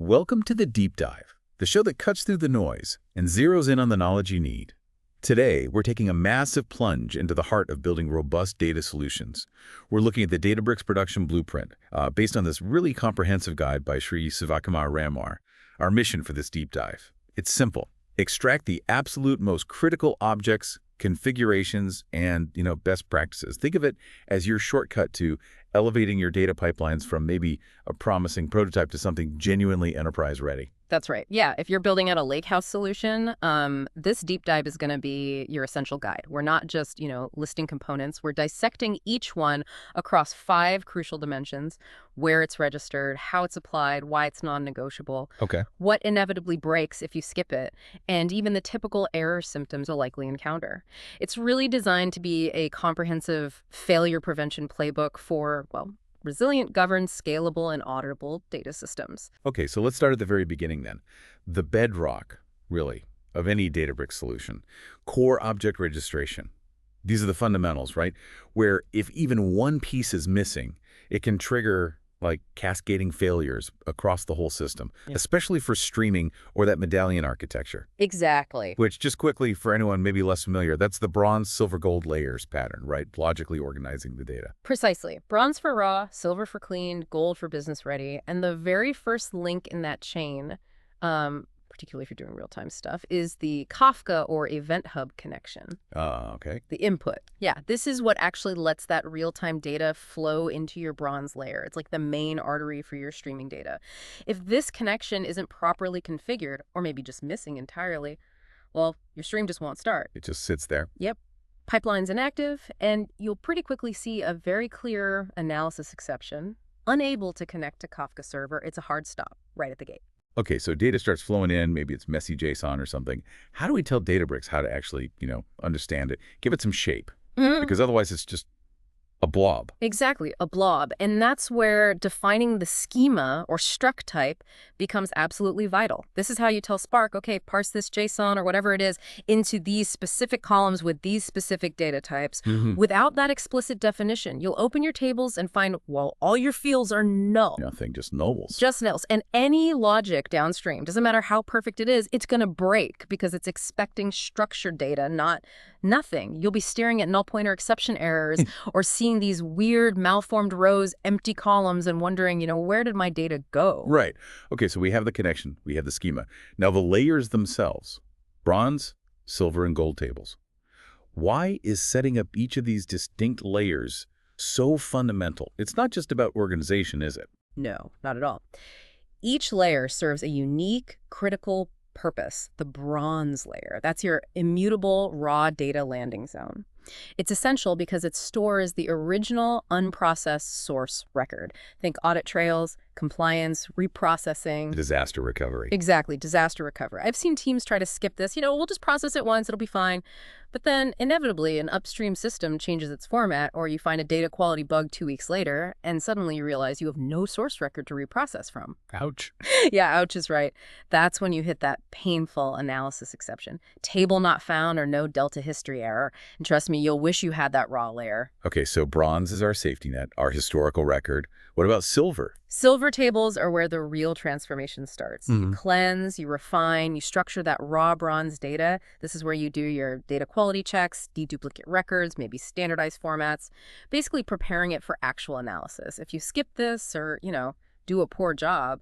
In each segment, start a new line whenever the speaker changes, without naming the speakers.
Welcome to The Deep Dive, the show that cuts through the noise and zeroes in on the knowledge you need. Today, we're taking a massive plunge into the heart of building robust data solutions. We're looking at the Databricks production blueprint, based on this really comprehensive guide by Sri Sivakumar Ramar. Our mission for this deep dive: it's simple. Extract the absolute most critical objects, configurations, and best practices. Think of it as your shortcut to elevating your data pipelines from maybe a promising prototype to something genuinely enterprise ready.
That's right. Yeah, if you're building out a lakehouse solution, this deep dive is going to be your essential guide. We're not just, listing components. We're dissecting each one across 5 crucial dimensions: where it's registered, how it's applied, why it's non-negotiable,
Okay.
what inevitably breaks if you skip it, and even the typical error symptoms you'll likely encounter. It's really designed to be a comprehensive failure prevention playbook for, resilient, governed, scalable, and auditable data systems.
Okay, so let's start at the very beginning then. The bedrock, really, of any Databricks solution. Core object registration. These are the fundamentals, right? Where if even one piece is missing, it can trigger cascading failures across the whole system, especially for streaming or that medallion architecture.
Exactly.
Which, just quickly, for anyone maybe less familiar, that's the bronze, silver, gold layers pattern, right? Logically organizing the data.
Precisely. Bronze for raw, silver for clean, gold for business ready. And the very first link in that chain, particularly if you're doing real-time stuff, is the Kafka or Event Hub connection.
Okay.
The input. Yeah, this is what actually lets that real-time data flow into your bronze layer. It's like the main artery for your streaming data. If this connection isn't properly configured, or maybe just missing entirely, well, your stream just won't start.
It just sits there.
Yep. Pipeline's inactive, and you'll pretty quickly see a very clear analysis exception. Unable to connect to Kafka server, it's a hard stop right at the gate.
Okay, so data starts flowing in, maybe it's messy JSON or something. How do we tell Databricks how to actually, understand it? Give it some shape, because otherwise it's just a blob.
Exactly, a blob. And that's where defining the schema or struct type becomes absolutely vital. This is how you tell Spark, okay, parse this JSON or whatever it is into these specific columns with these specific data types. Without that explicit definition, you'll open your tables and find, all your fields are null.
Nothing, just nulls.
Just nulls. And any logic downstream, doesn't matter how perfect it is, it's going to break because it's expecting structured data, not nothing. You'll be staring at null pointer exception errors or seeing these weird malformed rows, empty columns, and wondering, where did my data go?
Right. Okay, so we have the connection, we have the schema. Now the layers themselves, bronze, silver, and gold tables. Why is setting up each of these distinct layers so fundamental? It's not just about organization, is it?
No, not at all. Each layer serves a unique, critical purpose, the bronze layer. That's your immutable raw data landing zone. It's essential because it stores the original unprocessed source record. Think audit trails, compliance, reprocessing.
Disaster recovery.
Exactly, disaster recovery. I've seen teams try to skip this. We'll just process it once, it'll be fine. But then inevitably an upstream system changes its format, or you find a data quality bug 2 weeks later, and suddenly you realize you have no source record to reprocess from.
Ouch.
Yeah, ouch is right. That's when you hit that painful analysis exception. Table not found or no delta history error. And trust me, you'll wish you had that raw layer.
Okay, so bronze is our safety net, our historical record. What about silver?
Silver tables are where the real transformation starts. You cleanse, you refine, you structure that raw bronze data. This is where you do your data quality checks, deduplicate records, maybe standardized formats, basically preparing it for actual analysis. If you skip this or, do a poor job,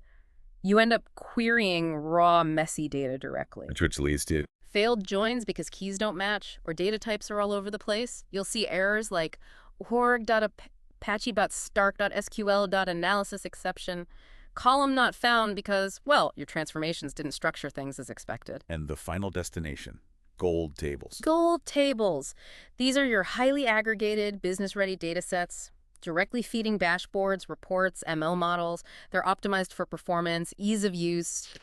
you end up querying raw, messy data directly.
Which leads to
failed joins because keys don't match or data types are all over the place. You'll see errors like org.apache.stark.sql.analysis exception, column not found because, your transformations didn't structure things as expected.
And the final destination, gold tables.
Gold tables. These are your highly aggregated, business-ready data sets, directly feeding dashboards, reports, ML models. They're optimized for performance, ease of use.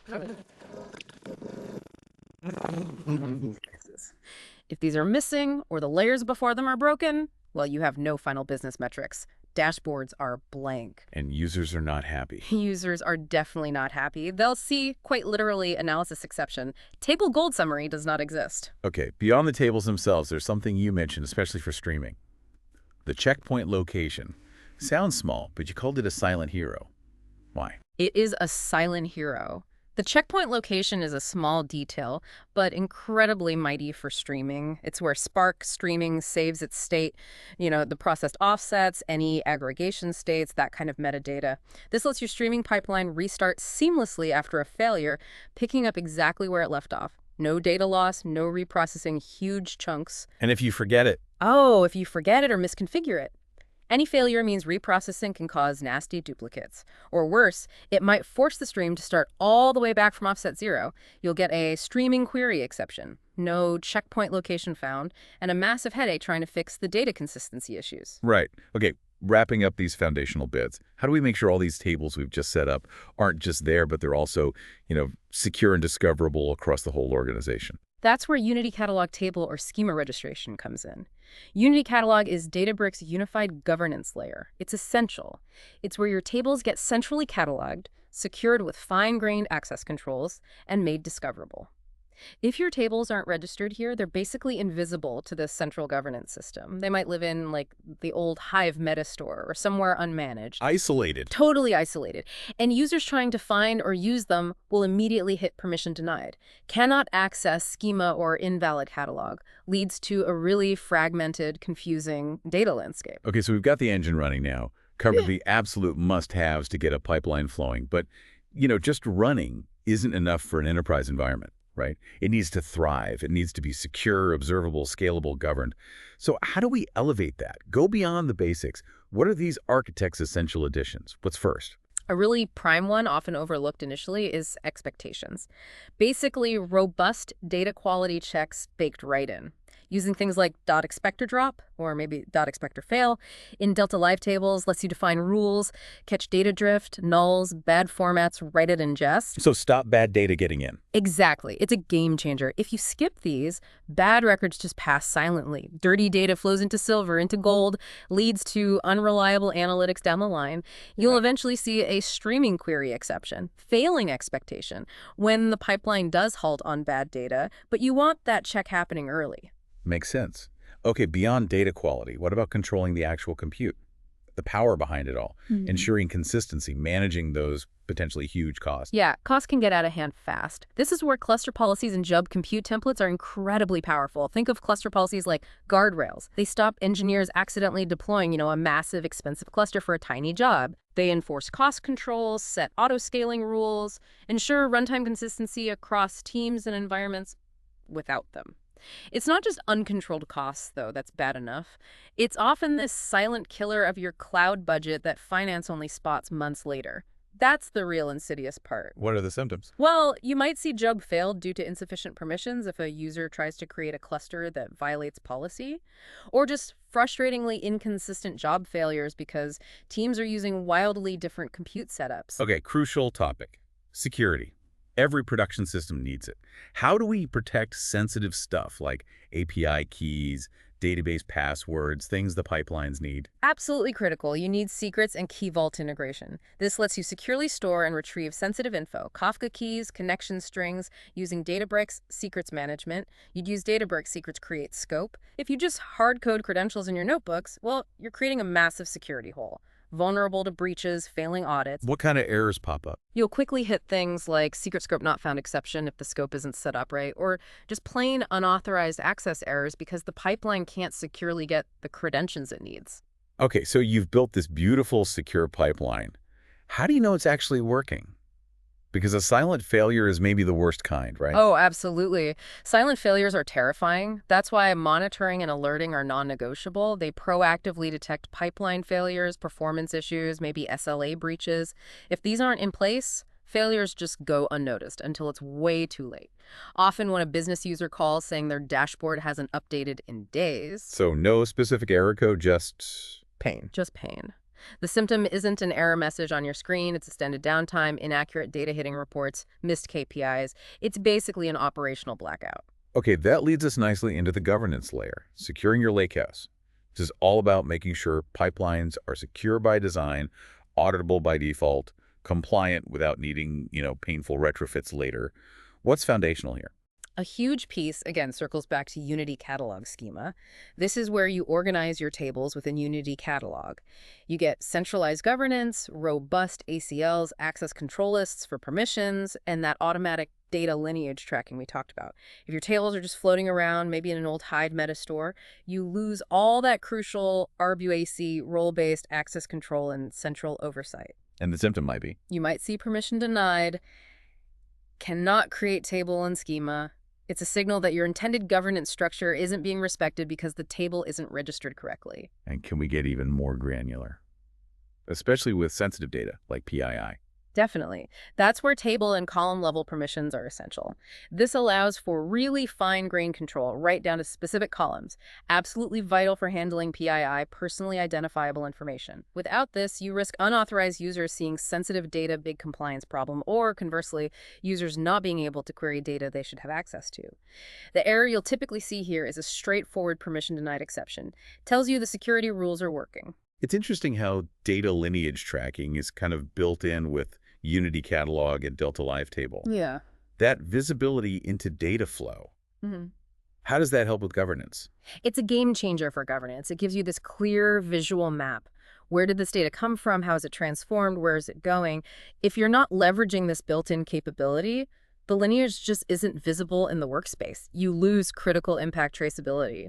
If these are missing or the layers before them are broken, you have no final business metrics. Dashboards are blank.
And users are not happy.
Users are definitely not happy. They'll see, quite literally, analysis exception. Table gold summary does not exist.
Okay, beyond the tables themselves, there's something you mentioned, especially for streaming. The checkpoint location. Sounds small, but you called it a silent hero. Why?
It is a silent hero. The checkpoint location is a small detail, but incredibly mighty for streaming. It's where Spark streaming saves its state, the processed offsets, any aggregation states, that kind of metadata. This lets your streaming pipeline restart seamlessly after a failure, picking up exactly where it left off. No data loss, no reprocessing huge chunks.
And if you forget it?
Oh, if you forget it or misconfigure it. Any failure means reprocessing can cause nasty duplicates. Or worse, it might force the stream to start all the way back from offset 0. You'll get a streaming query exception, no checkpoint location found, and a massive headache trying to fix the data consistency issues.
Right. Okay, wrapping up these foundational bits, how do we make sure all these tables we've just set up aren't just there, but they're also, secure and discoverable across the whole organization?
That's where Unity Catalog Table or schema registration comes in. Unity Catalog is Databricks' unified governance layer. It's essential. It's where your tables get centrally cataloged, secured with fine-grained access controls, and made discoverable. If your tables aren't registered here, they're basically invisible to the central governance system. They might live in, the old Hive metastore or somewhere unmanaged.
Isolated.
Totally isolated. And users trying to find or use them will immediately hit permission denied. Cannot access schema or invalid catalog. Leads to a really fragmented, confusing data landscape.
Okay, so we've got the engine running now, covered the absolute must-haves to get a pipeline flowing. But, just running isn't enough for an enterprise environment. Right? It needs to thrive. It needs to be secure, observable, scalable, governed. So how do we elevate that? Go beyond the basics. What are these architects' essential additions? What's first?
A really prime one, often overlooked initially, is expectations. Basically, robust data quality checks baked right in. Using things like .expector drop, or maybe .expector fail, in Delta Live tables lets you define rules, catch data drift, nulls, bad formats right at ingest.
So stop bad data getting in.
Exactly. It's a game changer. If you skip these, bad records just pass silently. Dirty data flows into silver, into gold, leads to unreliable analytics down the line. You'll eventually see a streaming query exception, failing expectation, when the pipeline does halt on bad data, but you want that check happening early.
Makes sense. Okay, beyond data quality, what about controlling the actual compute? The power behind it all, ensuring consistency, managing those potentially huge costs.
Yeah, costs can get out of hand fast. This is where cluster policies and job compute templates are incredibly powerful. Think of cluster policies like guardrails. They stop engineers accidentally deploying, a massive, expensive cluster for a tiny job. They enforce cost controls, set auto-scaling rules, ensure runtime consistency across teams and environments without them. It's not just uncontrolled costs, though, that's bad enough. It's often this silent killer of your cloud budget that finance only spots months later. That's the real insidious part.
What are the symptoms?
Well, you might see job failed due to insufficient permissions if a user tries to create a cluster that violates policy, or just frustratingly inconsistent job failures because teams are using wildly different compute setups.
Okay, crucial topic. Security. Every production system needs it. How do we protect sensitive stuff like API keys, database passwords, things the pipelines need?
Absolutely critical. You need secrets and key vault integration. This lets you securely store and retrieve sensitive info, Kafka keys, connection strings, using Databricks secrets management. You'd use Databricks secrets create scope. If you just hard code credentials in your notebooks, well, you're creating a massive security hole. Vulnerable to breaches, failing audits.
What kind of errors pop up?
You'll quickly hit things like secret scope not found exception if the scope isn't set up right, or just plain unauthorized access errors because the pipeline can't securely get the credentials it needs.
Okay, so you've built this beautiful, secure pipeline. How do you know it's actually working? Because a silent failure is maybe the worst kind, right?
Oh, absolutely. Silent failures are terrifying. That's why monitoring and alerting are non-negotiable. They proactively detect pipeline failures, performance issues, maybe SLA breaches. If these aren't in place, failures just go unnoticed until it's way too late. Often when a business user calls saying their dashboard hasn't updated in days.
So no specific error code, just pain.
Just pain. The symptom isn't an error message on your screen. It's extended downtime, inaccurate data hitting reports, missed KPIs. It's basically an operational blackout.
Okay, that leads us nicely into the governance layer, securing your lakehouse. This is all about making sure pipelines are secure by design, auditable by default, compliant without needing, painful retrofits later. What's foundational here?
A huge piece, again, circles back to Unity Catalog schema. This is where you organize your tables within Unity Catalog. You get centralized governance, robust ACLs, access control lists for permissions, and that automatic data lineage tracking we talked about. If your tables are just floating around, maybe in an old Hive metastore, you lose all that crucial RBAC, role-based access control and central oversight.
And the symptom might be?
You might see permission denied, cannot create table and schema. It's a signal that your intended governance structure isn't being respected because the table isn't registered correctly.
And can we get even more granular? Especially with sensitive data, like PII.
Definitely. That's where table and column level permissions are essential. This allows for really fine-grained control right down to specific columns, absolutely vital for handling PII, personally identifiable information. Without this, you risk unauthorized users seeing sensitive data, big compliance problem, or conversely, users not being able to query data they should have access to. The error you'll typically see here is a straightforward permission denied exception. Tells you the security rules are working.
It's interesting how data lineage tracking is kind of built in with Unity Catalog and Delta Live Table.
Yeah.
That visibility into data flow, how does that help with governance?
It's a game changer for governance. It gives you this clear visual map. Where did this data come from? How is it transformed? Where is it going? If you're not leveraging this built-in capability, the lineage just isn't visible in the workspace. You lose critical impact traceability.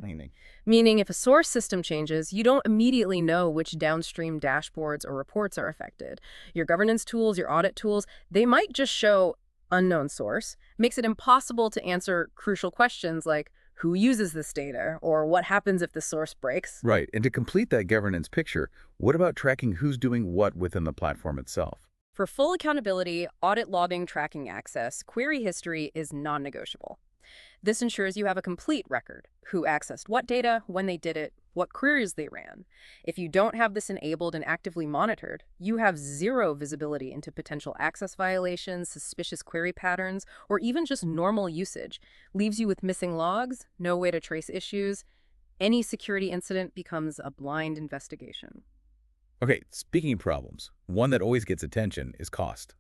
Meaning if a source system changes, you don't immediately know which downstream dashboards or reports are affected. Your governance tools, your audit tools, they might just show unknown source. Makes it impossible to answer crucial questions like who uses this data or what happens if the source breaks.
Right. And to complete that governance picture, what about tracking who's doing what within the platform itself?
For full accountability, audit logging, tracking access, query history is non-negotiable. This ensures you have a complete record: who accessed what data, when they did it, what queries they ran. If you don't have this enabled and actively monitored, you have zero visibility into potential access violations, suspicious query patterns, or even just normal usage. Leaves you with missing logs, no way to trace issues. Any security incident becomes a blind investigation.
Okay, speaking of problems, one that always gets attention is cost.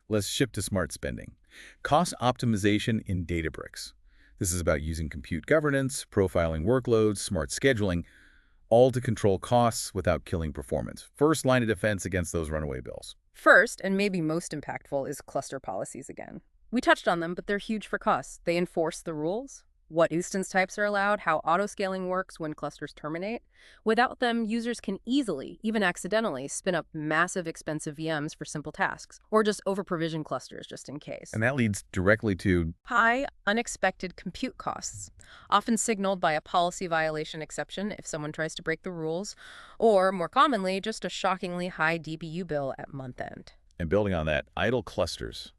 Let's shift to smart spending. Cost optimization in Databricks. This is about using compute governance, profiling workloads, smart scheduling, all to control costs without killing performance. First line of defense against those runaway bills.
First, and maybe most impactful, is cluster policies again. We touched on them, but they're huge for costs. They enforce the rules, what instance types are allowed, how autoscaling works when clusters terminate. Without them, users can easily, even accidentally, spin up massive expensive VMs for simple tasks, or just over-provision clusters just in case.
And that leads directly to
high, unexpected compute costs, often signaled by a policy violation exception if someone tries to break the rules, or, more commonly, just a shockingly high DBU bill at month end.
And building on that, idle clusters.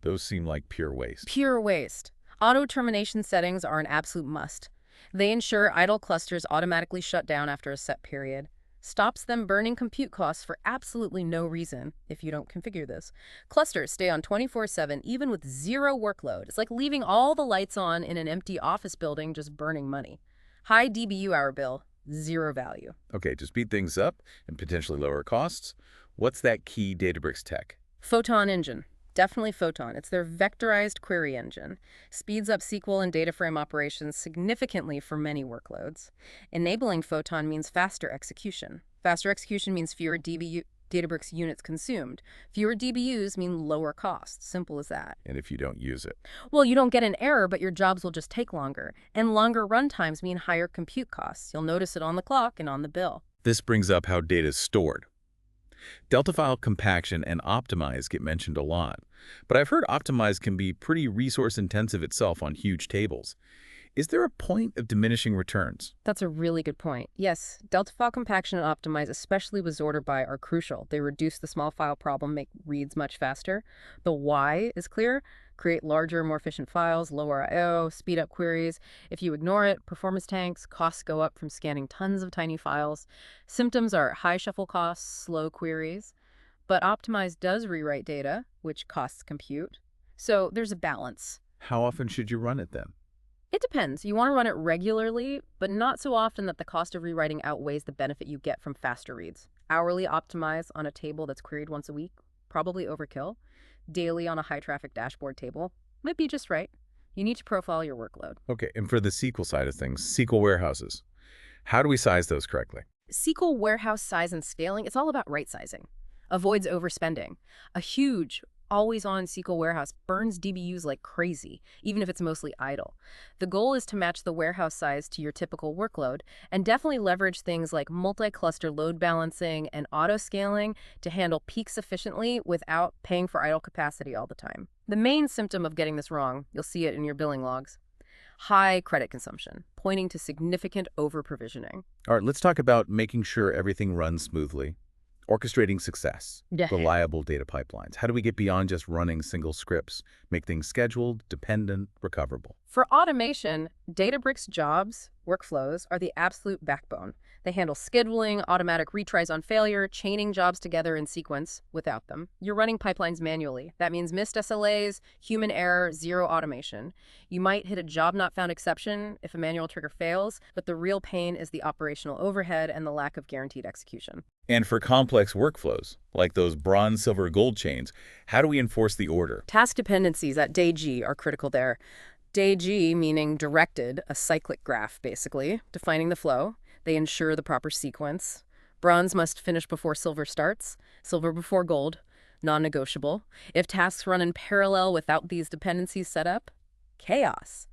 Those seem like pure waste.
Pure waste. Auto-termination settings are an absolute must. They ensure idle clusters automatically shut down after a set period. Stops them burning compute costs for absolutely no reason if you don't configure this. Clusters stay on 24/7 even with zero workload. It's like leaving all the lights on in an empty office building just burning money. High DBU hour bill, zero value.
Okay, to speed things up and potentially lower costs, what's that key Databricks tech?
Photon engine. Definitely Photon. It's their vectorized query engine. Speeds up SQL and data frame operations significantly for many workloads. Enabling Photon means faster execution. Faster execution means fewer Databricks units consumed. Fewer DBUs mean lower costs. Simple as that.
And if you don't use it?
Well, you don't get an error, but your jobs will just take longer. And longer runtimes mean higher compute costs. You'll notice it on the clock and on the bill.
This brings up how data is stored. Delta file compaction and optimize get mentioned a lot, but I've heard optimize can be pretty resource-intensive itself on huge tables. Is there a point of diminishing returns?
That's a really good point. Yes, delta file compaction and optimize, especially with order by, are crucial. They reduce the small file problem, make reads much faster. The why is clear. Create larger, more efficient files, lower I/O, speed up queries. If you ignore it, performance tanks, costs go up from scanning tons of tiny files. Symptoms are high shuffle costs, slow queries. But optimize does rewrite data, which costs compute. So there's a balance.
How often should you run it then?
It depends. You want to run it regularly, but not so often that the cost of rewriting outweighs the benefit you get from faster reads. Hourly optimize on a table that's queried once a week, probably overkill. Daily on a high-traffic dashboard table might be just right. You need to profile your workload.
Okay, and for the SQL side of things, SQL warehouses, how do we size those correctly?
SQL warehouse size and scaling, it's all about right sizing. Avoids overspending. A huge, always-on SQL warehouse burns DBUs like crazy, even if it's mostly idle. The goal is to match the warehouse size to your typical workload, and definitely leverage things like multi-cluster load balancing and auto-scaling to handle peaks efficiently without paying for idle capacity all the time. The main symptom of getting this wrong, you'll see it in your billing logs: high credit consumption, pointing to significant over-provisioning.
All right, let's talk about making sure everything runs smoothly, orchestrating success,
Yeah.
reliable data pipelines. How do we get beyond just running single scripts, make things scheduled, dependent, recoverable?
For automation, Databricks jobs, workflows, are the absolute backbone. They handle scheduling, automatic retries on failure, chaining jobs together in sequence. Without them, you're running pipelines manually. That means missed SLAs, human error, zero automation. You might hit a job not found exception if a manual trigger fails, but the real pain is the operational overhead and the lack of guaranteed execution.
And for complex workflows, like those bronze, silver, gold chains, how do we enforce the order?
Task dependencies at day G are critical there. Day G meaning directed, a cyclic graph basically, defining the flow. They ensure the proper sequence. Bronze must finish before silver starts, silver before gold, non-negotiable. If tasks run in parallel without these dependencies set up, chaos.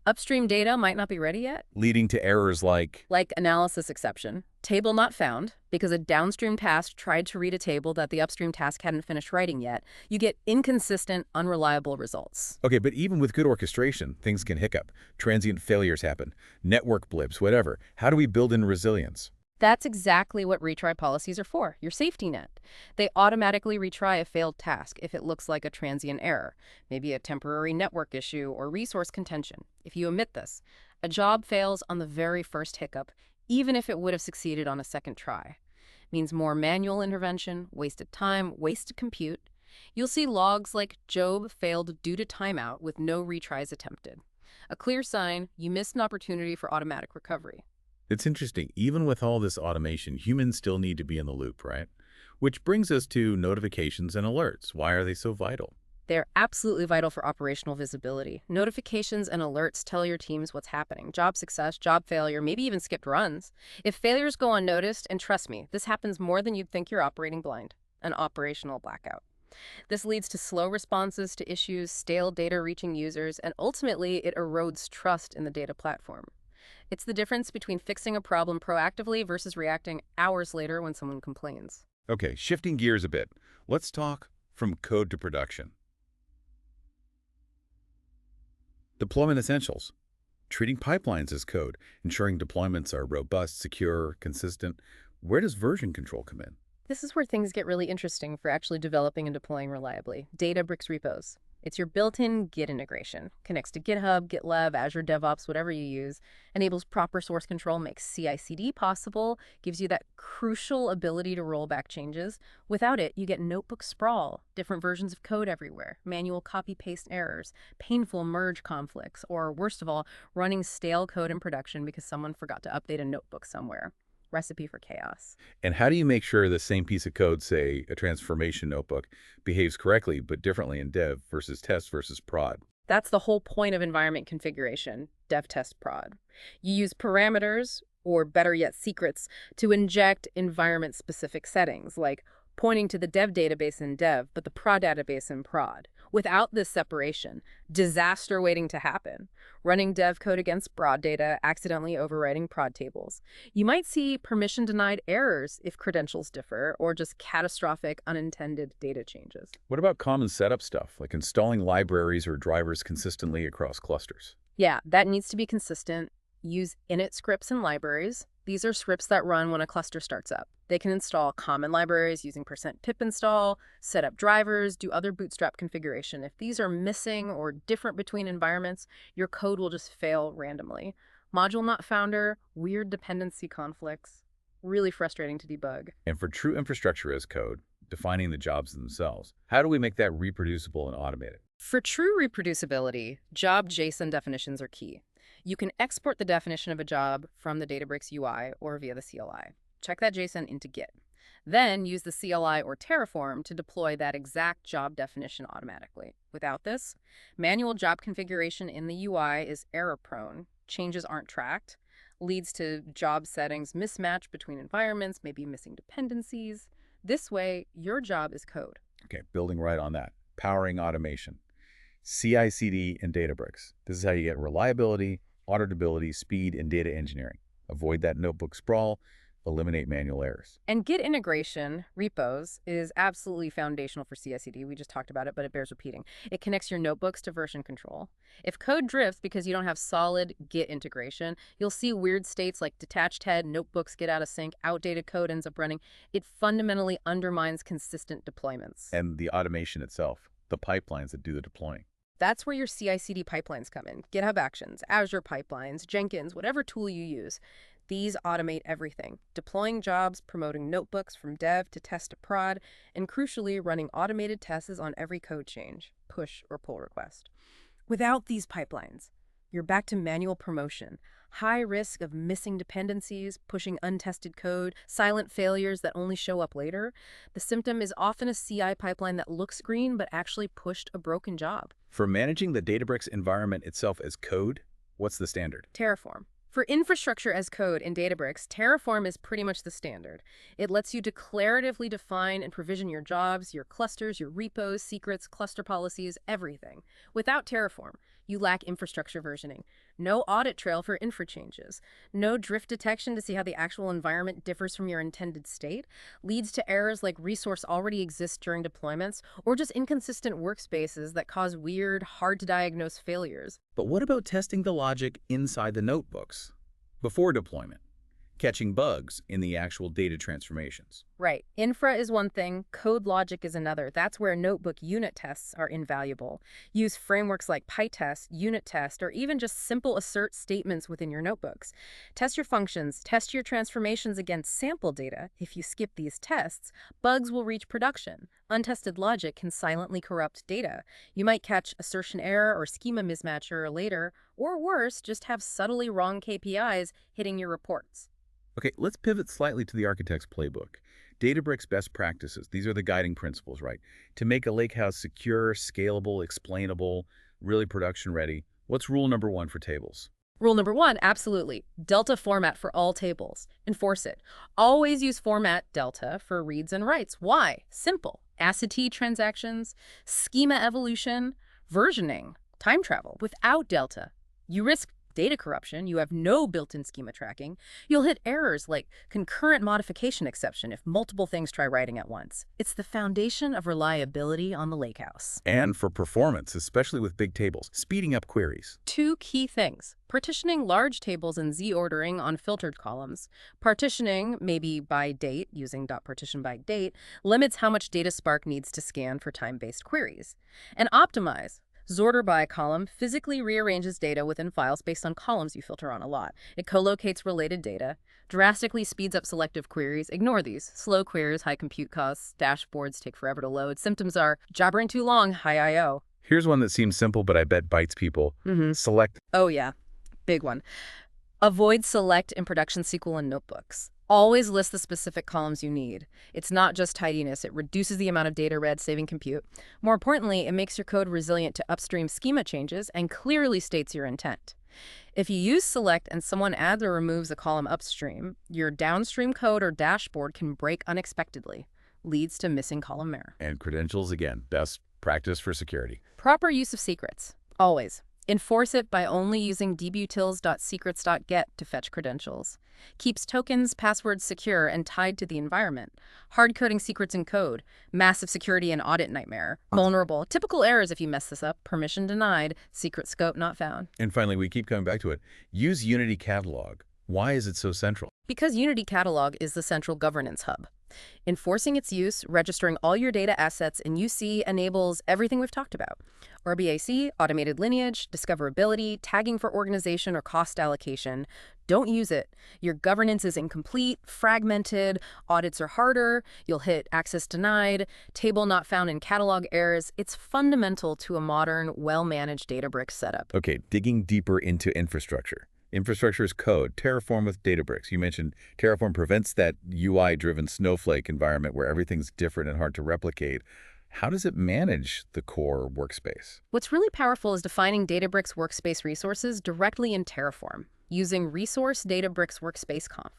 Upstream data might not be ready yet.
Leading to errors like,
Analysis exception, table not found, because a downstream task tried to read a table that the upstream task hadn't finished writing yet. You get inconsistent, unreliable results.
okay, but even with good orchestration, things can hiccup, transient failures happen, network blips, whatever. How do we build in resilience?
That's exactly what retry policies are for, your safety net. They automatically retry a failed task if it looks like a transient error, maybe a temporary network issue or resource contention. If you omit this, a job fails on the very first hiccup, even if it would have succeeded on a second try. Means more manual intervention, wasted time, wasted compute. You'll see logs like Job failed due to timeout with no retries attempted. A clear sign you missed an opportunity for automatic recovery.
It's interesting, even with all this automation, humans still need to be in the loop, right? Which brings us to notifications and alerts. Why are they so vital?
They're absolutely vital for operational visibility. Notifications and alerts tell your teams what's happening: job success, job failure, maybe even skipped runs. If failures go unnoticed, and trust me, this happens more than you'd think, you're operating blind, an operational blackout. This leads to slow responses to issues, stale data reaching users, and ultimately it erodes trust in the data platform. It's the difference between fixing a problem proactively versus reacting hours later when someone complains.
Okay, shifting gears a bit. Let's talk from code to production. Deployment essentials. Treating pipelines as code, ensuring deployments are robust, secure, consistent. Where does version control come in?
This is where things get really interesting for actually developing and deploying reliably. Databricks repos. It's your built-in Git integration. Connects to GitHub, GitLab, Azure DevOps, whatever you use. Enables proper source control, makes CICD possible, gives you that crucial ability to roll back changes. Without it, you get notebook sprawl, different versions of code everywhere, manual copy-paste errors, painful merge conflicts, or worst of all, running stale code in production because someone forgot to update a notebook somewhere. Recipe for chaos.
And how do you make sure the same piece of code, say a transformation notebook, behaves correctly but differently in dev versus test versus prod?
That's the whole point of environment configuration, dev, test, prod. You use parameters, or better yet secrets, to inject environment-specific settings, like pointing to the dev database in dev, but the prod database in prod. Without this separation, disaster waiting to happen. Running dev code against prod data, accidentally overwriting prod tables. You might see permission-denied errors if credentials differ, or just catastrophic unintended data changes.
What about common setup stuff, like installing libraries or drivers consistently across clusters?
Yeah, that needs to be consistent. Use init scripts and libraries. These are scripts that run when a cluster starts up. They can install common libraries using %pip install, set up drivers, do other bootstrap configuration. If these are missing or different between environments, your code will just fail randomly. Module not founder, weird dependency conflicts. Really frustrating to debug.
And for true infrastructure as code, defining the jobs themselves, how do we make that reproducible and automated?
For true reproducibility, job JSON definitions are key. You can export the definition of a job from the Databricks UI or via the CLI. Check that JSON into Git. Then use the CLI or Terraform to deploy that exact job definition automatically. Without this, manual job configuration in the UI is error-prone, changes aren't tracked, leads to job settings mismatch between environments, maybe missing dependencies. This way, your job is code.
Okay, building right on that. Powering automation. CICD and Databricks. This is how you get reliability, auditability, speed, and data engineering. Avoid that notebook sprawl. Eliminate manual errors.
And Git integration, repos, is absolutely foundational for CI/CD. We just talked about it, but it bears repeating. It connects your notebooks to version control. If code drifts because you don't have solid Git integration, you'll see weird states like detached head, notebooks get out of sync, outdated code ends up running. It fundamentally undermines consistent deployments.
And the automation itself, the pipelines that do the deploying.
That's where your CI/CD pipelines come in. GitHub Actions, Azure Pipelines, Jenkins, whatever tool you use. These automate everything, deploying jobs, promoting notebooks from dev to test to prod, and crucially, running automated tests on every code change, push or pull request. Without these pipelines, you're back to manual promotion, high risk of missing dependencies, pushing untested code, silent failures that only show up later. The symptom is often a CI pipeline that looks green but actually pushed a broken job.
For managing the Databricks environment itself as code, what's the standard?
Terraform. For infrastructure as code in Databricks, Terraform is pretty much the standard. It lets you declaratively define and provision your jobs, your clusters, your repos, secrets, cluster policies, everything. Without Terraform, you lack infrastructure versioning. No audit trail for infra changes. No drift detection to see how the actual environment differs from your intended state. Leads to errors like resource already exists during deployments, or just inconsistent workspaces that cause weird, hard-to-diagnose failures.
But what about testing the logic inside the notebooks before deployment? Catching bugs in the actual data transformations.
Right. Infra is one thing, code logic is another. That's where notebook unit tests are invaluable. Use frameworks like PyTest, unit test, or even just simple assert statements within your notebooks. Test your functions, test your transformations against sample data. If you skip these tests, bugs will reach production. Untested logic can silently corrupt data. You might catch assertion error or schema mismatch error later, or worse, just have subtly wrong KPIs hitting your reports.
Okay, let's pivot slightly to the architect's playbook. Databricks best practices, these are the guiding principles, right? To make a lakehouse secure, scalable, explainable, really production ready, what's rule number 1 for tables?
Rule number 1, absolutely. Delta format for all tables. Enforce it. Always use format delta for reads and writes. Why? Simple. ACID transactions, schema evolution, versioning, time travel. Without delta, you risk data corruption, you have no built-in schema tracking, you'll hit errors like concurrent modification exception if multiple things try writing at once. It's the foundation of reliability on the lakehouse.
And for performance, especially with big tables, speeding up queries.
2 key things. Partitioning large tables in Z-ordering on filtered columns. Partitioning, maybe by date, using .partition by date, limits how much data Spark needs to scan for time-based queries. And optimize. Zorter by column physically rearranges data within files based on columns you filter on a lot. It co-locates related data, drastically speeds up selective queries. Ignore these. Slow queries, high compute costs, dashboards take forever to load. Symptoms are jabbering too long, high I/O.
Here's one that seems simple, but I bet bites people. Select.
Oh yeah, big one. Avoid select in production SQL and notebooks. Always list the specific columns you need. It's not just tidiness, it reduces the amount of data read, saving compute. More importantly, it makes your code resilient to upstream schema changes and clearly states your intent. If you use select and someone adds or removes a column upstream, your downstream code or dashboard can break unexpectedly. Leads to missing column error.
And credentials, again, best practice for security.
Proper use of secrets. Always. Enforce it by only using dbutils.secrets.get to fetch credentials. Keeps tokens, passwords secure and tied to the environment. Hard-coding secrets in code. Massive security and audit nightmare. Vulnerable. Typical errors if you mess this up. Permission denied. Secret scope not found.
And finally, we keep coming back to it. Use Unity Catalog. Why is it so central?
Because Unity Catalog is the central governance hub. Enforcing its use, registering all your data assets in UC enables everything we've talked about. RBAC, automated lineage, discoverability, tagging for organization or cost allocation. Don't use it. Your governance is incomplete, fragmented, audits are harder, you'll hit access denied, table not found in catalog errors. It's fundamental to a modern, well-managed Databricks setup.
Okay, digging deeper into infrastructure. Infrastructure as code, Terraform with Databricks. You mentioned Terraform prevents that UI-driven snowflake environment where everything's different and hard to replicate. How does it manage the core workspace?
What's really powerful is defining Databricks workspace resources directly in Terraform using resource Databricks workspace conf.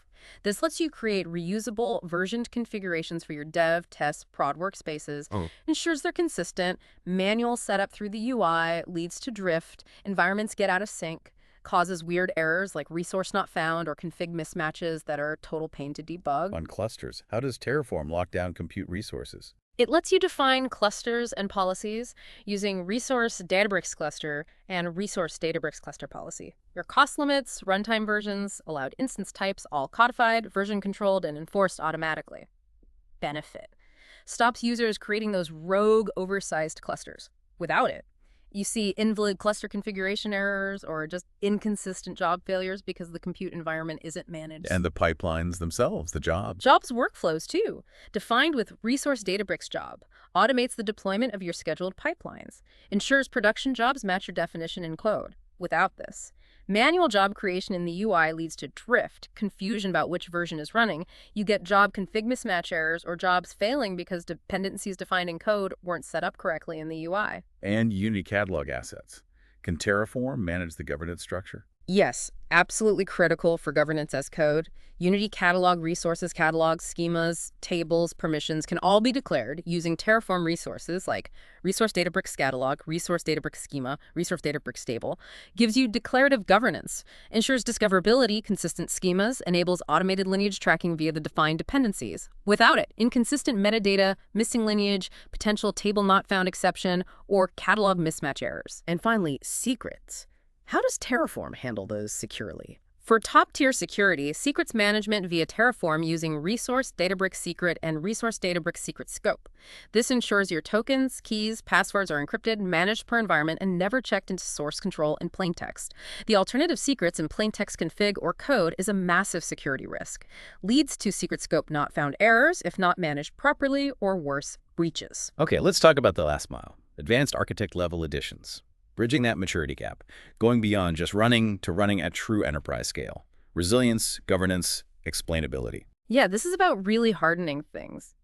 This lets you create reusable, versioned configurations for your dev, test, prod workspaces, ensures they're consistent, manual setup through the UI, leads to drift, environments get out of sync, causes weird errors like resource not found or config mismatches that are a total pain to debug.
On clusters, how does Terraform lock down compute resources?
It lets you define clusters and policies using resource Databricks cluster and resource Databricks cluster policy. Your cost limits, runtime versions, allowed instance types, all codified, version controlled, and enforced automatically. Benefit: stops users creating those rogue, oversized clusters. Without it, you see invalid cluster configuration errors or just inconsistent job failures because the compute environment isn't managed.
And the pipelines themselves, the jobs.
Jobs workflows, too. Defined with Resource Databricks job, automates the deployment of your scheduled pipelines, ensures production jobs match your definition in code. Without this, manual job creation in the UI leads to drift, confusion about which version is running. You get job config mismatch errors or jobs failing because dependencies defined in code weren't set up correctly in the UI.
And Unity catalog assets. Can Terraform manage the governance structure?
Yes, absolutely critical for governance as code. Unity catalog, resources catalogs, schemas, tables, permissions can all be declared using Terraform resources like Resource Databricks catalog, Resource Databricks schema, Resource Databricks table, gives you declarative governance, ensures discoverability, consistent schemas, enables automated lineage tracking via the defined dependencies. Without it, inconsistent metadata, missing lineage, potential table not found exception, or catalog mismatch errors. And finally, secrets. How does Terraform handle those securely? For top-tier security, secrets management via Terraform using Resource Databricks Secret and Resource Databricks Secret Scope. This ensures your tokens, keys, passwords are encrypted, managed per environment, and never checked into source control in plaintext. The alternative secrets in plaintext config or code is a massive security risk. Leads to secret scope not found errors if not managed properly, or worse, breaches.
Okay, let's talk about the last mile. Advanced architect level additions. Bridging that maturity gap, going beyond just running to running at true enterprise scale. Resilience, governance, explainability.
Yeah, this is about really hardening things.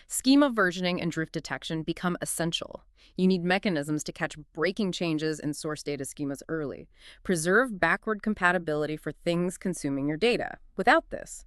Schema versioning and drift detection become essential. You need mechanisms to catch breaking changes in source data schemas early. Preserve backward compatibility for things consuming your data. Without this,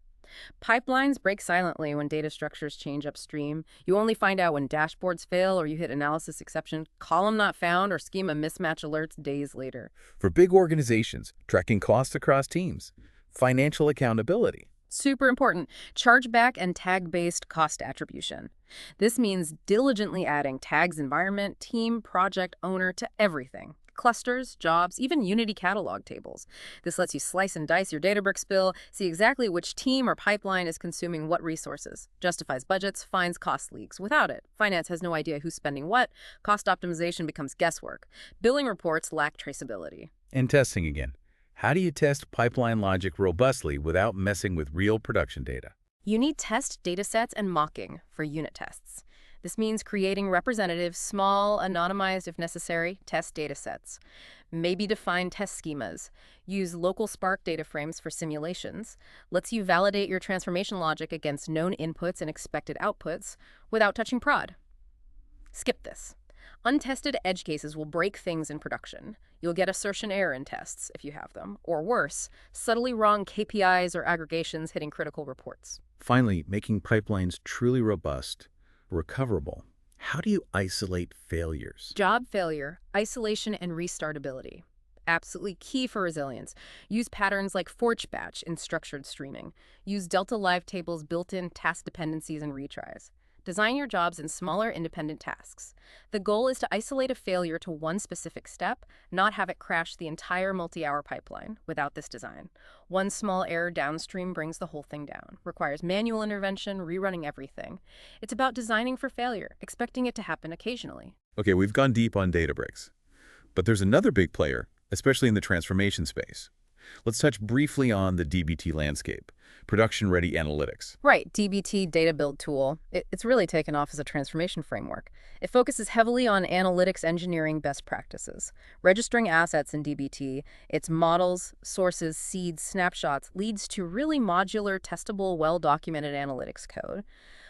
pipelines break silently when data structures change upstream. You only find out when dashboards fail or you hit analysis exception, column not found, or schema mismatch alerts days later.
For big organizations, tracking costs across teams. Financial accountability.
Super important. Chargeback and tag-based cost attribution. This means diligently adding tags environment, team, project, owner to everything. Clusters, jobs, even Unity catalog tables. This lets you slice and dice your Databricks bill, see exactly which team or pipeline is consuming what resources, justifies budgets, finds cost leaks. Without it, finance has no idea who's spending what, cost optimization becomes guesswork. Billing reports lack traceability.
And testing again. How do you test pipeline logic robustly without messing with real production data?
You need test datasets and mocking for unit tests. This means creating representative, small, anonymized if necessary, test datasets. Maybe define test schemas. Use local Spark data frames for simulations. Lets you validate your transformation logic against known inputs and expected outputs without touching prod. Skip this. Untested edge cases will break things in production. You'll get assertion error in tests, if you have them, or worse, subtly wrong KPIs or aggregations hitting critical reports.
Finally, making pipelines truly robust, recoverable. How do you isolate failures?
Job failure, isolation, and restartability. Absolutely key for resilience. Use patterns like forge batch in structured streaming. Use Delta Live tables, built-in task dependencies, and retries. Design your jobs in smaller, independent tasks. The goal is to isolate a failure to one specific step, not have it crash the entire multi-hour pipeline. Without this design, one small error downstream brings the whole thing down. Requires manual intervention, rerunning everything. It's about designing for failure, expecting it to happen occasionally.
Okay, we've gone deep on Databricks. But there's another big player, especially in the transformation space. Let's touch briefly on the DBT landscape, production-ready analytics.
Right, DBT data build tool. It's really taken off as a transformation framework. It focuses heavily on analytics engineering best practices. Registering assets in DBT, its models, sources, seeds, snapshots, leads to really modular, testable, well-documented analytics code.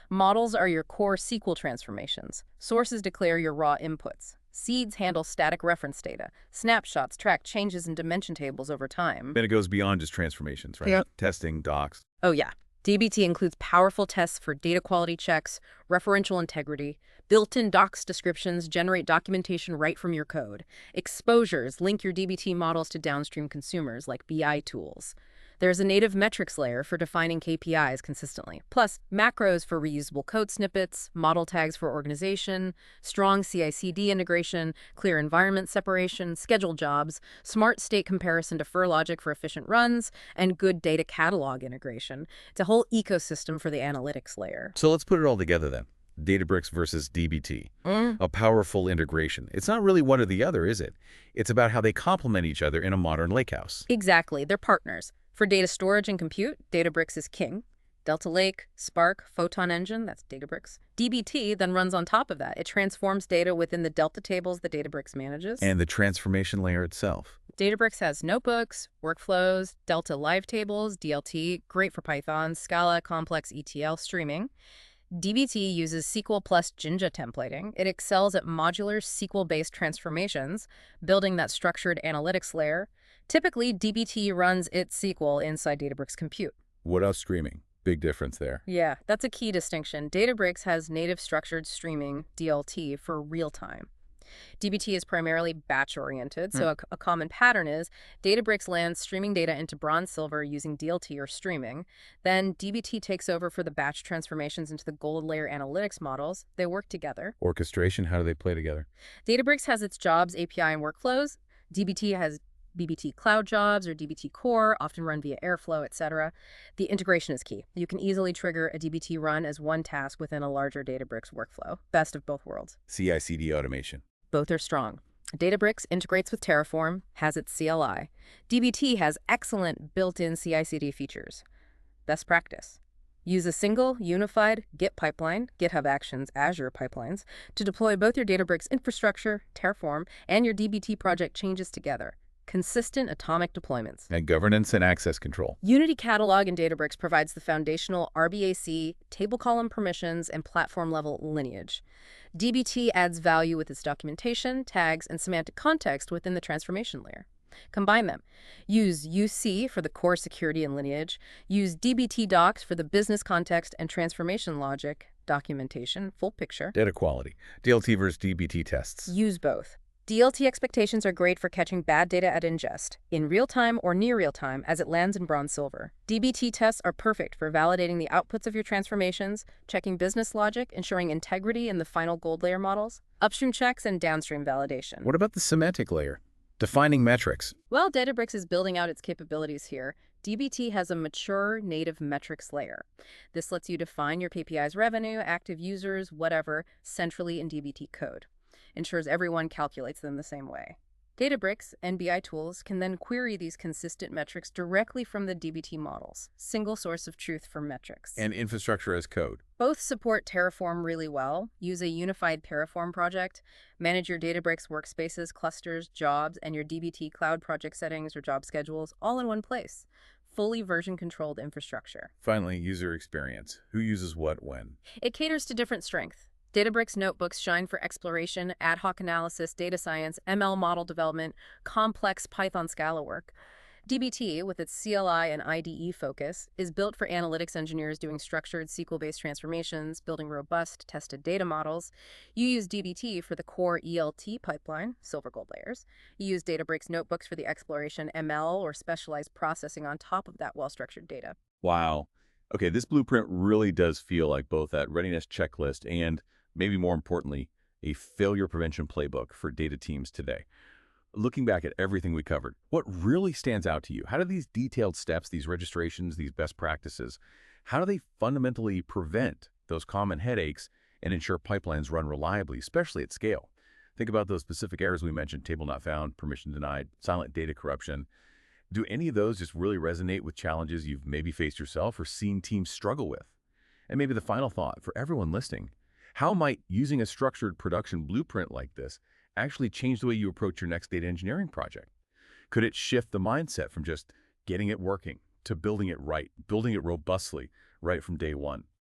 Models are your core SQL transformations. Sources declare your raw inputs. Seeds handle static reference data. Snapshots track changes in dimension tables over time.
And it goes beyond just transformations, right?
Yep.
Testing, docs.
Oh yeah. DBT includes powerful tests for data quality checks, referential integrity. Built-in docs descriptions generate documentation right from your code. Exposures link your DBT models to downstream consumers like BI tools. There's a native metrics layer for defining KPIs consistently, plus macros for reusable code snippets, model tags for organization, strong CICD integration, clear environment separation, scheduled jobs, smart state comparison defer logic for efficient runs, and good data catalog integration. It's a whole ecosystem for the analytics layer.
So let's put it all together then. Databricks versus DBT, a powerful integration. It's not really one or the other, is it? It's about how they complement each other in a modern lakehouse.
Exactly. They're partners. For data storage and compute, Databricks is king. Delta Lake, Spark, Photon Engine, that's Databricks. DBT then runs on top of that. It transforms data within the Delta tables that Databricks manages.
And the transformation layer itself.
Databricks has notebooks, workflows, Delta Live Tables, DLT, great for Python, Scala, complex ETL streaming. DBT uses SQL plus Jinja templating. It excels at modular SQL-based transformations, building that structured analytics layer. Typically, DBT runs its SQL inside Databricks Compute.
What else streaming? Big difference there.
Yeah, that's a key distinction. Databricks has native structured streaming, DLT, for real-time. DBT is primarily batch-oriented, so a common pattern is Databricks lands streaming data into bronze silver using DLT or streaming. Then DBT takes over for the batch transformations into the gold layer analytics models. They work together.
Orchestration, how do they play together?
Databricks has its jobs, API, and workflows. DBT has BBT Cloud Jobs or DBT Core, often run via Airflow, etc. The integration is key. You can easily trigger a DBT run as one task within a larger Databricks workflow. Best of both worlds.
CICD automation.
Both are strong. Databricks integrates with Terraform, has its CLI. DBT has excellent built-in CICD features. Best practice. Use a single, unified Git pipeline, GitHub Actions, Azure pipelines, to deploy both your Databricks infrastructure, Terraform, and your DBT project changes together. Consistent atomic deployments.
And governance and access control.
Unity Catalog in Databricks provides the foundational RBAC, table column permissions, and platform-level lineage. DBT adds value with its documentation, tags, and semantic context within the transformation layer. Combine them. Use UC for the core security and lineage. Use DBT docs for the business context and transformation logic, documentation, full picture.
Data quality. DLT versus DBT tests.
Use both. DLT expectations are great for catching bad data at ingest, in real time or near real time as it lands in bronze silver. DBT tests are perfect for validating the outputs of your transformations, checking business logic, ensuring integrity in the final gold layer models, upstream checks, and downstream validation.
What about the semantic layer? Defining metrics.
Well, Databricks is building out its capabilities here. DBT has a mature native metrics layer. This lets you define your KPIs revenue, active users, whatever, centrally in DBT code. Ensures everyone calculates them the same way. Databricks and BI tools can then query these consistent metrics directly from the DBT models. Single source of truth for metrics.
And infrastructure as code.
Both support Terraform really well. Use a unified Terraform project. Manage your Databricks workspaces, clusters, jobs, and your DBT cloud project settings or job schedules all in one place. Fully version-controlled infrastructure.
Finally, user experience. Who uses what when?
It caters to different strengths. Databricks notebooks shine for exploration, ad hoc analysis, data science, ML model development, complex Python Scala work. DBT, with its CLI and IDE focus, is built for analytics engineers doing structured SQL-based transformations, building robust, tested data models. You use DBT for the core ELT pipeline, silver gold layers. You use Databricks notebooks for the exploration ML or specialized processing on top of that well-structured data.
Wow. Okay, this blueprint really does feel like both that readiness checklist and, maybe more importantly, a failure prevention playbook for data teams today. Looking back at everything we covered, what really stands out to you? How do these detailed steps, these registrations, these best practices, how do they fundamentally prevent those common headaches and ensure pipelines run reliably, especially at scale? Think about those specific errors we mentioned: table not found, permission denied, silent data corruption. Do any of those just really resonate with challenges you've maybe faced yourself or seen teams struggle with? And maybe the final thought for everyone listening, how might using a structured production blueprint like this actually change the way you approach your next data engineering project? Could it shift the mindset from just getting it working to building it right, building it robustly right from day one?